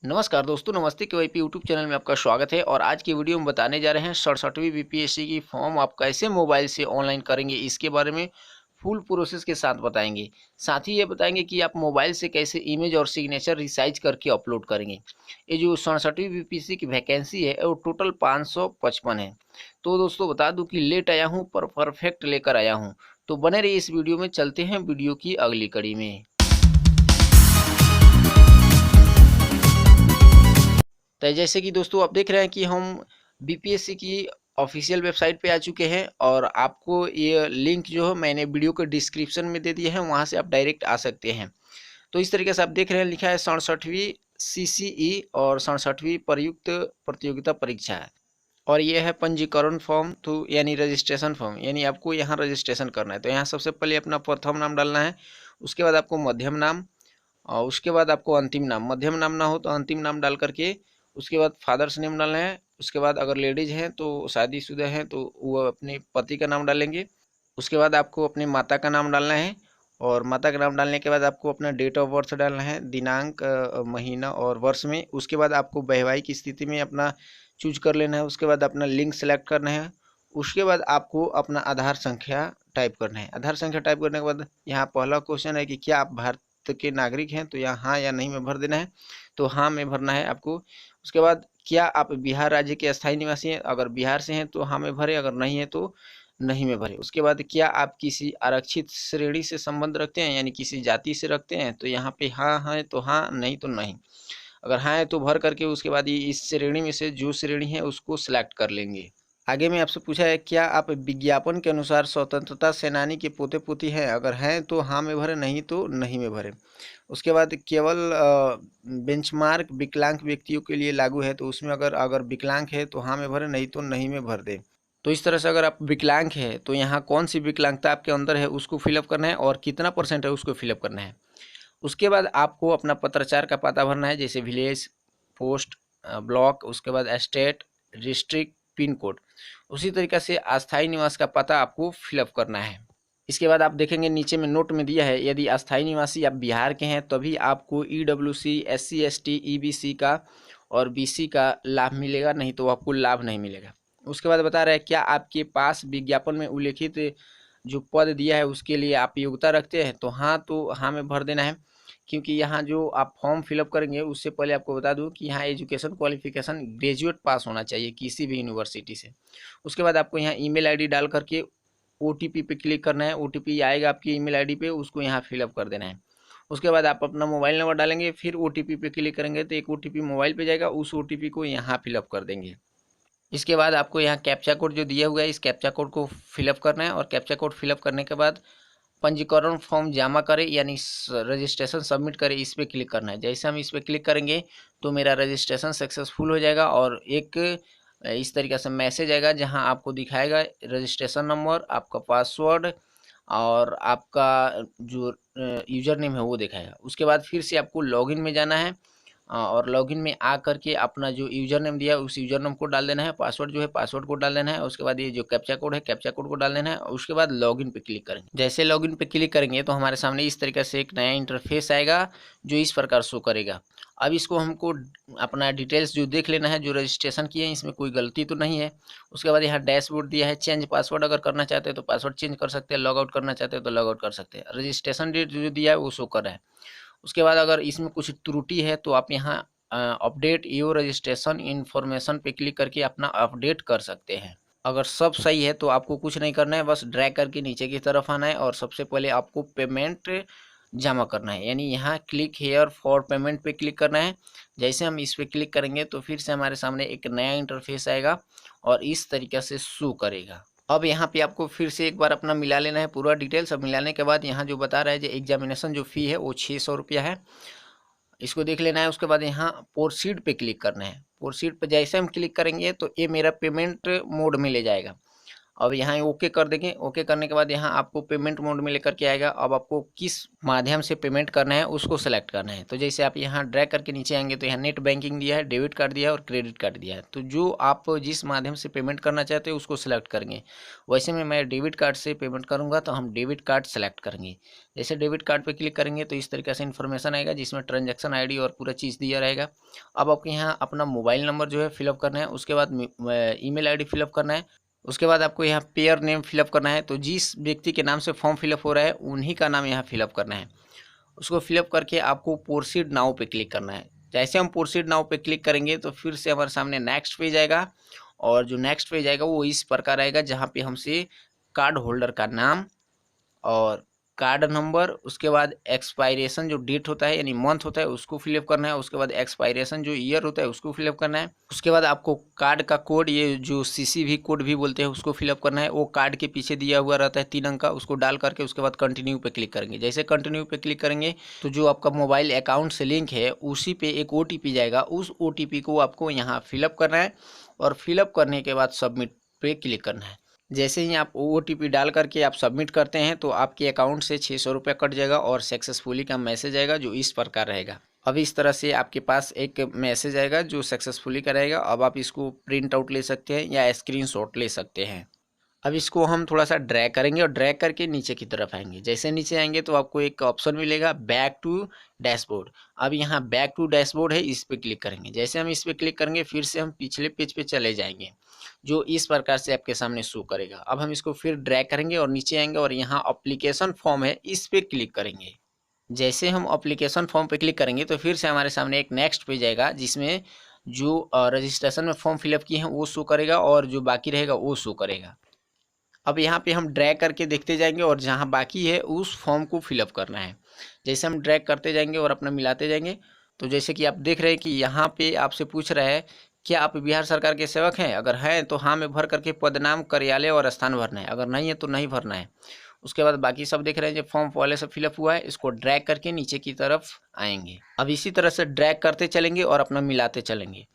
नमस्कार दोस्तों, नमस्ते केवाईपी यूट्यूब चैनल में आपका स्वागत है। और आज की वीडियो में बताने जा रहे हैं 67वीं बीपीएससी की फॉर्म आप कैसे मोबाइल से ऑनलाइन करेंगे, इसके बारे में फुल प्रोसेस के साथ बताएंगे। साथ ही ये बताएंगे कि आप मोबाइल से कैसे इमेज और सिग्नेचर रिसाइज करके अपलोड करेंगे। ये जो 67वीं बीपीएससी की वैकेंसी है वो टोटल 555 है। तो दोस्तों बता दूं कि लेट आया हूँ पर परफेक्ट लेकर आया हूँ। तो बने रहिए इस वीडियो में, चलते हैं वीडियो की अगली कड़ी में। तो जैसे कि दोस्तों आप देख रहे हैं कि हम बीपीएससी की ऑफिशियल वेबसाइट पे आ चुके हैं और आपको ये लिंक जो है मैंने वीडियो के डिस्क्रिप्शन में दे दिया है, वहाँ से आप डायरेक्ट आ सकते हैं। तो इस तरीके से आप देख रहे हैं, लिखा है 67वीं सीसीई और 67वीं प्रयुक्त प्रतियोगिता परीक्षा है। और ये है पंजीकरण फॉर्म, तो यानी रजिस्ट्रेशन फॉर्म, यानी आपको यहाँ रजिस्ट्रेशन करना है। तो यहाँ सबसे पहले अपना प्रथम नाम डालना है, उसके बाद आपको मध्यम नाम, और उसके बाद आपको अंतिम नाम। मध्यम नाम ना हो तो अंतिम नाम डाल करके उसके बाद फादर्स नेम डालना है। उसके बाद अगर लेडीज हैं तो शादीशुदा हैं तो वो अपने पति का नाम डालेंगे। उसके बाद आपको अपने माता का नाम डालना है, और माता का नाम डालने के बाद आपको अपना डेट ऑफ बर्थ डालना है, दिनांक, महीना और वर्ष में। उसके बाद आपको वैवाहिक स्थिति में अपना चूज कर लेना है। उसके बाद अपना लिंग सेलेक्ट करना है। उसके बाद आपको अपना आधार संख्या टाइप करना है। आधार संख्या टाइप करने के बाद यहाँ पहला क्वेश्चन है कि क्या आप भारत के नागरिक हैं, तो यहाँ हाँ या नहीं में भर देना है। तो हाँ में भरना है आपको। उसके बाद क्या आप बिहार राज्य के अस्थायी निवासी हैं, अगर बिहार से हैं तो हाँ में भरे, अगर नहीं है तो नहीं में भरे। उसके बाद क्या आप किसी आरक्षित श्रेणी से संबंध रखते हैं, यानी किसी जाति से रखते हैं, तो यहाँ पे हाँ है तो हाँ, नहीं तो नहीं। अगर हाँ है तो भर करके उसके बाद ये इस श्रेणी में से जो श्रेणी है उसको सिलेक्ट कर लेंगे। आगे में आपसे पूछा है क्या आप विज्ञापन के अनुसार स्वतंत्रता सेनानी के पोते पोती हैं, अगर हैं तो हाँ में भरे, नहीं तो नहीं में भरे। उसके बाद केवल बेंचमार्क विकलांग व्यक्तियों के लिए लागू है, तो उसमें अगर अगर विकलांग है तो हाँ में भरे, नहीं तो नहीं में भर दे। तो इस तरह से अगर आप विकलांग है तो यहाँ कौन सी विकलांगता आपके अंदर है उसको फिलअप करना है, और कितना परसेंट है उसको फिलअप करना है। उसके बाद आपको अपना पत्राचार का पता भरना है, जैसे विलेज, पोस्ट, ब्लॉक, उसके बाद स्टेट, डिस्ट्रिक्ट, पिन कोड। उसी तरीके से अस्थायी निवास का पता आपको फिलअप करना है। इसके बाद आप देखेंगे नीचे में नोट में दिया है, यदि अस्थायी निवासी आप बिहार के हैं तभी आपको ईडब्ल्यूसी, एससी, एसटी, ईबीसी का और बीसी का लाभ मिलेगा, नहीं तो आपको लाभ नहीं मिलेगा। उसके बाद बता रहे हैं क्या आपके पास विज्ञापन में उल्लेखित जो पद दिया है उसके लिए आप योग्यता रखते हैं, तो हाँ में भर देना है। क्योंकि यहाँ जो आप फॉर्म फिलअप करेंगे उससे पहले आपको बता दूं कि यहाँ एजुकेशन क्वालिफिकेशन ग्रेजुएट पास होना चाहिए किसी भी यूनिवर्सिटी से। उसके बाद आपको यहाँ ईमेल आईडी डाल करके ओटीपी पे क्लिक करना है। ओटीपी आएगा आपकी ईमेल आईडी पे, उसको यहाँ फिलअप कर देना है। उसके बाद आप अपना मोबाइल नंबर डालेंगे, फिर ओटीपी पे क्लिक करेंगे तो एक ओटीपी मोबाइल पे जाएगा, उस ओटीपी को यहाँ फिलअप कर देंगे। इसके बाद आपको यहाँ कैप्चा कोड जो दिया हुआ है, इस कैप्चा कोड को फिलअप करना है, और कैप्चा कोड फिलअप करने के बाद पंजीकरण फॉर्म जमा करें यानी रजिस्ट्रेशन सबमिट करें, इस पर क्लिक करना है। जैसे हम इस पर क्लिक करेंगे तो मेरा रजिस्ट्रेशन सक्सेसफुल हो जाएगा, और एक इस तरीके से मैसेज आएगा जहां आपको दिखाएगा रजिस्ट्रेशन नंबर, आपका पासवर्ड और आपका जो यूज़र नेम है वो दिखाएगा। उसके बाद फिर से आपको लॉगिन में जाना है, और लॉगिन में आ करके अपना जो यूज़र नेम दिया है उस यूज़र नेम को डाल देना है, पासवर्ड जो है पासवर्ड को डाल देना है। उसके बाद ये जो कैप्चा कोड है कैप्चा कोड को डाल देना है, और उसके बाद लॉगिन पे क्लिक करेंगे। जैसे लॉगिन पे क्लिक करेंगे तो हमारे सामने इस तरीके से एक नया इंटरफेस आएगा जो इस प्रकार शो करेगा। अब इसको हमको अपना डिटेल्स जो देख लेना है, जो रजिस्ट्रेशन किए हैं इसमें कोई गलती तो नहीं है। उसके बाद यहाँ डैशबोर्ड दिया है, चेंज पासवर्ड अगर करना चाहते हैं तो पासवर्ड चेंज कर सकते हैं, लॉग आउट करना चाहते हैं तो लॉग आउट कर सकते हैं। रजिस्ट्रेशन डेट जो दिया है वो शो कर रहा है। उसके बाद अगर इसमें कुछ त्रुटि है तो आप यहाँ अपडेट योर रजिस्ट्रेशन इन्फॉर्मेशन पे क्लिक करके अपना अपडेट कर सकते हैं। अगर सब सही है तो आपको कुछ नहीं करना है, बस ड्रैग करके नीचे की तरफ आना है, और सबसे पहले आपको पेमेंट जमा करना है, यानी यहाँ क्लिक हेयर फॉर पेमेंट पे क्लिक करना है। जैसे हम इस पे क्लिक करेंगे तो फिर से हमारे सामने एक नया इंटरफेस आएगा और इस तरीके से शो करेगा। अब यहाँ पे आपको फिर से एक बार अपना मिला लेना है पूरा डिटेल। सब मिलाने के बाद यहाँ जो बता रहा है जो एग्जामिनेशन जो फ़ी है वो 600 रुपया है, इसको देख लेना है। उसके बाद यहाँ प्रोसीड पे क्लिक करना है। प्रोसीड पे जैसे हम क्लिक करेंगे तो ये मेरा पेमेंट मोड में ले जाएगा। अब यहाँ ओके कर देंगे। ओके करने के बाद यहाँ आपको पेमेंट मोड में लेकर के आएगा। अब आपको किस माध्यम से पेमेंट करना है उसको सेलेक्ट करना है। तो जैसे आप यहाँ ड्रैग करके नीचे आएंगे तो यहाँ नेट बैंकिंग दिया है, डेबिट कार्ड दिया है और क्रेडिट कार्ड दिया है। तो जो आप जिस माध्यम से पेमेंट करना चाहते हैं उसको सिलेक्ट करेंगे। वैसे में मैं डेबिट कार्ड से पेमेंट करूँगा तो हम डेबिट कार्ड सेलेक्ट करेंगे। जैसे डेबिट कार्ड पर क्लिक करेंगे तो इस तरीके से इन्फॉर्मेशन आएगा जिसमें ट्रांजेक्शन ID और पूरा चीज़ दिया रहेगा। अब आपको यहाँ अपना मोबाइल नंबर जो है फिलअप करना है, उसके बाद email ID फिलअप करना है, उसके बाद आपको यहाँ पेयर नेम फिलअप करना है। तो जिस व्यक्ति के नाम से फॉर्म फिलअप हो रहा है उन्हीं का नाम यहाँ फिलअप करना है। उसको फिलअप करके आपको प्रोसीड नाउ पे क्लिक करना है। जैसे हम प्रोसीड नाउ पे क्लिक करेंगे तो फिर से हमारे सामने नेक्स्ट पेज आएगा, और जो नेक्स्ट पेज आएगा वो इस प्रकार आएगा, जहाँ पे हमसे कार्ड होल्डर का नाम और कार्ड नंबर, उसके बाद एक्सपायरेशन जो डेट होता है यानी मंथ होता है उसको फिलअप करना है, उसके बाद एक्सपायरेशन जो ईयर होता है उसको फिलअप करना है, उसके बाद आपको कार्ड का कोड, ये जो CCV कोड भी बोलते हैं, उसको फिलअप करना है। वो कार्ड के पीछे दिया हुआ रहता है 3 अंक का, उसको डाल करके उसके बाद कंटिन्यू पे क्लिक करेंगे। जैसे कंटिन्यू पे क्लिक करेंगे तो जो आपका मोबाइल अकाउंट से लिंक है उसी पे एक OTP जाएगा। उस OTP को आपको यहाँ फिलअप करना है और फिलअप करने के बाद सबमिट पे क्लिक करना है। जैसे ही आप OTP डाल करके आप सबमिट करते हैं तो आपके अकाउंट से 600 रुपये कट जाएगा और सक्सेसफुली का मैसेज आएगा जो इस प्रकार रहेगा। अब इस तरह से आपके पास एक मैसेज आएगा जो सक्सेसफुली का रहेगा। अब आप इसको प्रिंट आउट ले सकते हैं या स्क्रीनशॉट ले सकते हैं। अब इसको हम थोड़ा सा ड्रैग करेंगे और ड्रैग करके नीचे की तरफ आएंगे। जैसे नीचे आएंगे तो आपको एक ऑप्शन मिलेगा बैक टू डैशबोर्ड। अब यहाँ बैक टू डैशबोर्ड है, इस पर क्लिक करेंगे। जैसे हम इस पर क्लिक करेंगे फिर से हम पिछले पेज पे चले जाएंगे जो इस प्रकार से आपके सामने शो करेगा। अब हम इसको फिर ड्रैग करेंगे और नीचे आएंगे और यहाँ अप्लीकेशन फॉर्म है, इस पर क्लिक करेंगे। जैसे हम अप्लीकेशन फॉर्म पे क्लिक करेंगे तो फिर से हमारे सामने एक नेक्स्ट पेज आएगा जिसमें जो रजिस्ट्रेशन में फॉर्म फिलअप किए हैं वो शो करेगा और जो बाकी रहेगा वो शो करेगा। अब यहाँ पे हम ड्रैग करके देखते जाएंगे और जहाँ बाकी है उस फॉर्म को फिलअप करना है। जैसे हम ड्रैग करते जाएंगे और अपना मिलाते जाएंगे तो जैसे कि आप देख रहे हैं कि यहाँ पे आपसे पूछ रहा है क्या आप बिहार सरकार के सेवक हैं। अगर हैं तो हाँ में भर करके पदनाम, कार्यालय और स्थान भरना है, अगर नहीं है तो नहीं भरना है। उसके बाद बाकी सब देख रहे हैं जो फॉर्म पहले से फिलअप हुआ है, इसको ड्रैग करके नीचे की तरफ आएंगे। अब इसी तरह से ड्रैग करते चलेंगे और अपना मिलाते चलेंगे।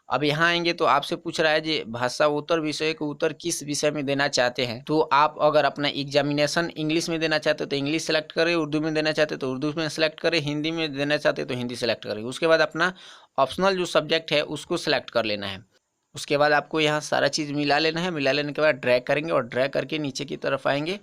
अब यहाँ आएंगे तो आपसे पूछ रहा है जी भाषा उत्तर विषय को उत्तर किस विषय में देना चाहते हैं। तो आप अगर अपना एग्जामिनेशन इंग्लिश में देना चाहते हो तो इंग्लिश सेलेक्ट करें, उर्दू में देना चाहते तो उर्दू में सेलेक्ट करें, हिंदी में देना चाहते तो हिंदी सेलेक्ट करें। उसके बाद अपना ऑप्शनल जो सब्जेक्ट है उसको सेलेक्ट कर लेना है। उसके बाद आपको यहाँ सारा चीज़ मिला लेना है। मिला लेने के बाद ड्रैग करेंगे और ड्रैग करके नीचे की तरफ आएंगे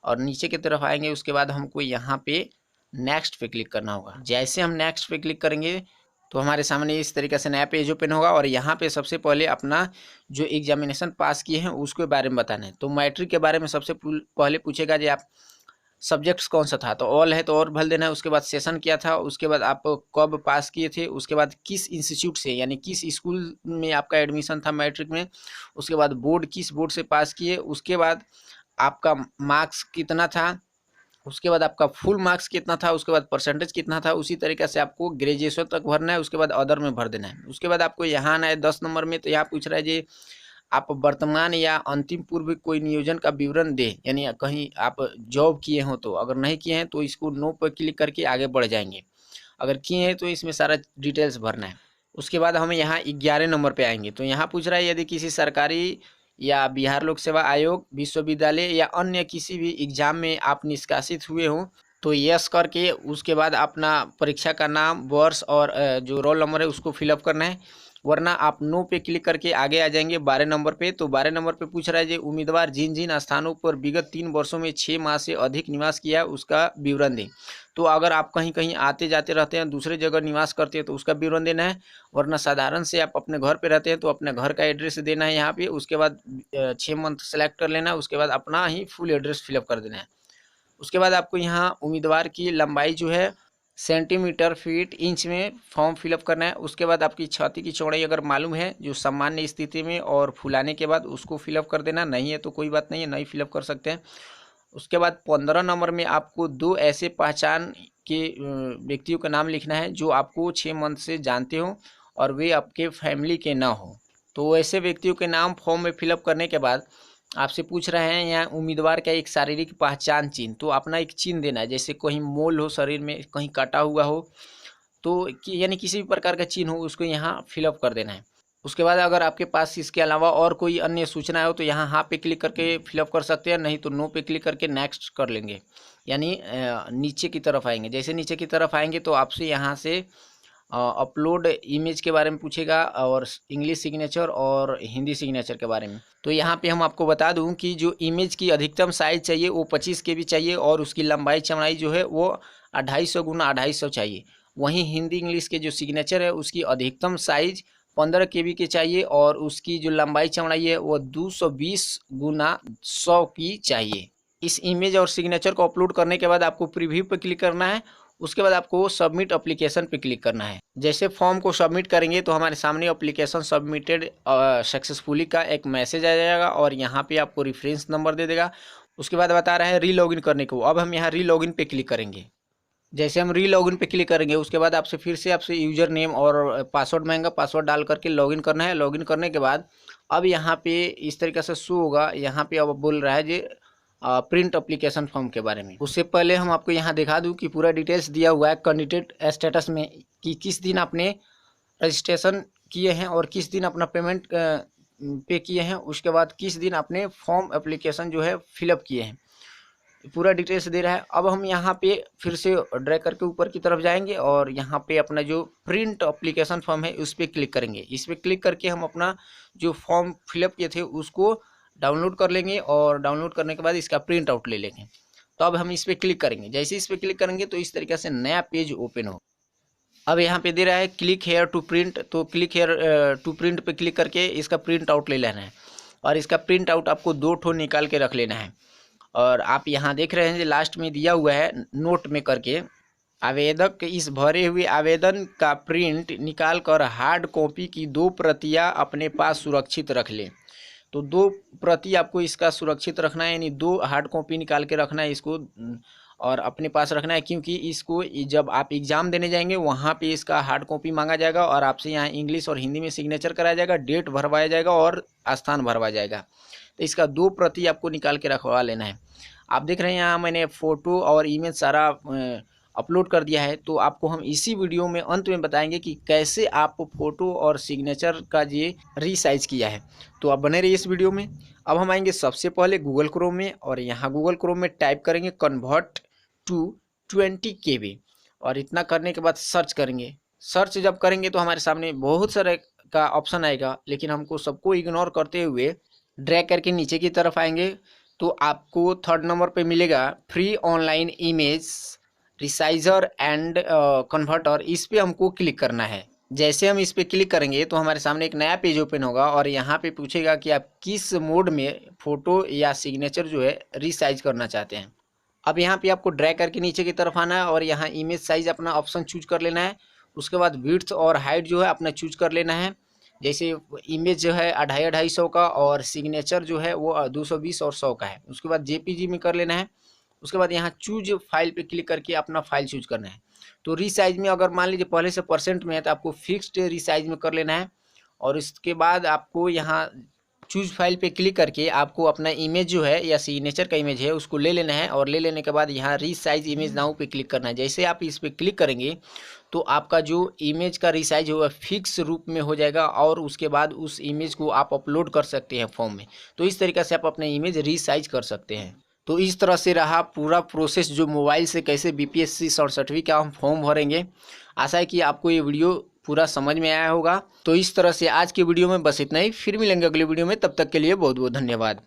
और नीचे की तरफ आएंगे उसके बाद हमको यहाँ पे नेक्स्ट पे क्लिक करना होगा। जैसे हम नेक्स्ट पे क्लिक करेंगे तो हमारे सामने इस तरीके से नया पेज ओपन होगा और यहाँ पे सबसे पहले अपना जो एग्जामिनेशन पास किए हैं उसके बारे में बताना है। तो मैट्रिक के बारे में सबसे पहले पूछेगा जी आप सब्जेक्ट्स कौन सा था, तो ऑल है तो और भर देना है। उसके बाद सेशन क्या था, उसके बाद आप कब पास किए थे, उसके बाद किस इंस्टीट्यूट से यानी किस स्कूल में आपका एडमिशन था मैट्रिक में, उसके बाद बोर्ड किस बोर्ड से पास किए, उसके बाद आपका मार्क्स कितना था, उसके बाद आपका फुल मार्क्स कितना था, उसके बाद परसेंटेज कितना था। उसी तरीके से आपको ग्रेजुएशन तक भरना है। उसके बाद अदर में भर देना है। उसके बाद आपको यहाँ आना है 10 नंबर में। तो यहाँ पूछ रहा है जी आप वर्तमान या अंतिम पूर्व कोई नियोजन का विवरण दे, यानी कहीं आप जॉब किए हो तो, अगर नहीं किए हैं तो इसको नो पर क्लिक करके आगे बढ़ जाएंगे, अगर किए हैं तो इसमें सारा डिटेल्स भरना है। उसके बाद हम यहाँ 11 नंबर पे आएंगे। तो यहाँ पूछ रहा है यदि किसी सरकारी या बिहार लोक सेवा आयोग, विश्वविद्यालय या अन्य किसी भी एग्जाम में आप निष्कासित हुए हों तो यस करके उसके बाद अपना परीक्षा का नाम, वर्ष और जो रोल नंबर है उसको फिलअप करना है। वरना आप नो पे क्लिक करके आगे आ जाएंगे 12 नंबर पे। तो 12 नंबर पे पूछ रहा है जी उम्मीदवार जिन जिन स्थानों पर विगत 3 वर्षों में 6 माह से अधिक निवास किया है उसका विवरण दें। तो अगर आप कहीं कहीं आते जाते रहते हैं, दूसरे जगह निवास करते हैं तो उसका विवरण देना है। वरना साधारण से आप अपने घर पे रहते हैं तो अपने घर का एड्रेस देना है यहाँ पे। उसके बाद 6 मंथ सेलेक्ट कर लेना है। उसके बाद अपना ही फुल एड्रेस फिलअप कर देना है। उसके बाद आपको यहाँ उम्मीदवार की लंबाई जो है सेंटीमीटर, फीट, इंच में फॉर्म फिलअप करना है। उसके बाद आपकी छाती की चौड़ाई अगर मालूम है जो सामान्य स्थिति में और फुलाने के बाद उसको फिलअप कर देना। नहीं है तो कोई बात नहीं है, नहीं फिलअप कर सकते हैं। उसके बाद 15 नंबर में आपको 2 ऐसे पहचान के व्यक्तियों का नाम लिखना है जो आपको 6 मंथ से जानते हो और वे आपके फैमिली के ना हो। तो ऐसे व्यक्तियों के नाम फॉर्म में फिलअप करने के बाद आपसे पूछ रहे हैं यहाँ उम्मीदवार का एक शारीरिक पहचान चिन्ह, तो अपना एक चिन्ह देना है। जैसे कहीं मोल हो शरीर में, कहीं कटा हुआ हो, तो यानी किसी भी प्रकार का चिन्ह हो उसको यहाँ फिलअप कर देना है। उसके बाद अगर आपके पास इसके अलावा और कोई अन्य सूचना हो तो यहाँ हाँ पे क्लिक करके फिलअप कर सकते हैं, नहीं तो नो पे क्लिक करके नेक्स्ट कर लेंगे, यानी नीचे की तरफ आएंगे। जैसे नीचे की तरफ आएंगे तो आपसे यहाँ से अपलोड इमेज के बारे में पूछेगा और इंग्लिश सिग्नेचर और हिंदी सिग्नेचर के बारे में। तो यहाँ पे हम आपको बता दूं कि जो इमेज की अधिकतम साइज चाहिए वो 25 KB चाहिए और उसकी लंबाई चौड़ाई जो है वो 250 गुना 250 चाहिए। वहीं हिंदी इंग्लिश के जो सिग्नेचर है उसकी अधिकतम साइज 15 KB के चाहिए और उसकी जो लंबाई चौड़ाई है वो 220 गुना 100 की चाहिए। इस इमेज और सिग्नेचर को अपलोड करने के बाद आपको प्रीव्यू पर क्लिक करना है। उसके बाद आपको सबमिट एप्लीकेशन पे क्लिक करना है। जैसे फॉर्म को सबमिट करेंगे तो हमारे सामने एप्लीकेशन सबमिटेड सक्सेसफुली का एक मैसेज आ जाएगा और यहाँ पे आपको रेफरेंस नंबर दे देगा। उसके बाद बता रहा है रीलॉगिन करने को। अब हम यहाँ रीलॉगिन पे क्लिक करेंगे। जैसे हम रीलॉगिन पे क्लिक करेंगे उसके बाद आपसे फिर से आपसे यूजर नेम और पासवर्ड मांगेगा, पासवर्ड डाल करके लॉगिन करना है। लॉगिन करने के बाद अब यहाँ पे इस तरीके से शो होगा। यहाँ पे अब बोल रहा है जी प्रिंट एप्लीकेशन फॉर्म के बारे में। उससे पहले हम आपको यहाँ दिखा दूं कि पूरा डिटेल्स दिया हुआ है कैंडिडेट स्टेटस में कि किस दिन आपने रजिस्ट्रेशन किए हैं और किस दिन अपना पेमेंट पे किए हैं, उसके बाद किस दिन आपने फॉर्म एप्लीकेशन जो है फिलअप किए हैं, पूरा डिटेल्स दे रहा है। अब हम यहाँ पे फिर से ड्रैग करके ऊपर की तरफ जाएंगे और यहाँ पे अपना जो प्रिंट एप्लीकेशन फॉर्म है उस पर क्लिक करेंगे। इस पर क्लिक करके हम अपना जो फॉर्म फिलअप किए थे उसको डाउनलोड कर लेंगे और डाउनलोड करने के बाद इसका प्रिंट आउट ले लेंगे। तो अब हम इस पर क्लिक करेंगे। जैसे इस पर क्लिक करेंगे तो इस तरीके से नया पेज ओपन हो। अब यहाँ पे दे रहा है क्लिक हेयर टू प्रिंट, तो क्लिक हेयर टू प्रिंट पे क्लिक करके इसका प्रिंट आउट ले लेना है और इसका प्रिंट आउट आपको 2 ठो निकाल के रख लेना है। और आप यहाँ देख रहे हैं जो लास्ट में दिया हुआ है नोट में करके, आवेदक इस भरे हुए आवेदन का प्रिंट निकाल कर हार्ड कॉपी की 2 प्रतियाँ अपने पास सुरक्षित रख लें। तो 2 प्रति आपको इसका सुरक्षित रखना है, यानी 2 हार्ड कॉपी निकाल के रखना है इसको और अपने पास रखना है, क्योंकि इसको जब आप एग्ज़ाम देने जाएंगे वहाँ पे इसका हार्ड कॉपी मांगा जाएगा और आपसे यहाँ इंग्लिश और हिंदी में सिग्नेचर कराया जाएगा, डेट भरवाया जाएगा और स्थान भरवाया जाएगा। तो इसका 2 प्रति आपको निकाल के रखवा लेना है। आप देख रहे हैं यहाँ मैंने फ़ोटो और इमेज सारा अपलोड कर दिया है। तो आपको हम इसी वीडियो में अंत में बताएंगे कि कैसे आप फ़ोटो और सिग्नेचर का ये रीसाइज किया है। तो आप बने रहिए इस वीडियो में। अब हम आएंगे सबसे पहले गूगल क्रोम में और यहाँ गूगल क्रोम में टाइप करेंगे कन्वर्ट टू 20 KB और इतना करने के बाद सर्च करेंगे। सर्च जब करेंगे तो हमारे सामने बहुत सारे का ऑप्शन आएगा, लेकिन हमको सबको इग्नोर करते हुए ड्रैग करके नीचे की तरफ आएंगे तो आपको 3rd नंबर पे मिलेगा free online image resizer and converter. इस पे हमको क्लिक करना है। जैसे हम इस पे क्लिक करेंगे तो हमारे सामने एक नया पेज ओपन होगा और यहाँ पे पूछेगा कि आप किस मोड में फ़ोटो या सिग्नेचर जो है रीसाइज करना चाहते हैं। अब यहाँ पे आपको ड्रैग करके नीचे की तरफ आना है और यहाँ इमेज साइज अपना ऑप्शन चूज कर लेना है। उसके बाद विड्थ और हाइट जो है अपना चूज कर लेना है। जैसे इमेज जो है 250-250 का और सिग्नेचर जो है वो 220 और 100 का है। उसके बाद JPG में कर लेना है। उसके बाद यहाँ चूज फाइल पे क्लिक करके अपना फाइल चूज करना है। तो रीसाइज में अगर मान लीजिए पहले से % में है तो आपको फिक्स्ड रीसाइज में कर लेना है और इसके बाद आपको यहाँ चूज फाइल पे क्लिक करके आपको अपना इमेज जो है या सिग्नेचर का इमेज है उसको ले लेना है और ले लेने के बाद यहाँ रीसाइज इमेज नाउ पे क्लिक करना है। जैसे आप इस पे क्लिक करेंगे तो आपका जो इमेज का रीसाइज होगा फिक्स रूप में हो जाएगा और उसके बाद उस इमेज को आप अपलोड कर सकते हैं फॉर्म में। तो इस तरीके से आप अपने इमेज रीसाइज कर सकते हैं। तो इस तरह से रहा पूरा प्रोसेस जो मोबाइल से कैसे BPSC 67वीं का हम फॉर्म भरेंगे। आशा है कि आपको ये वीडियो पूरा समझ में आया होगा। तो इस तरह से आज के वीडियो में बस इतना ही। फिर मिलेंगे अगले वीडियो में, तब तक के लिए बहुत बहुत धन्यवाद।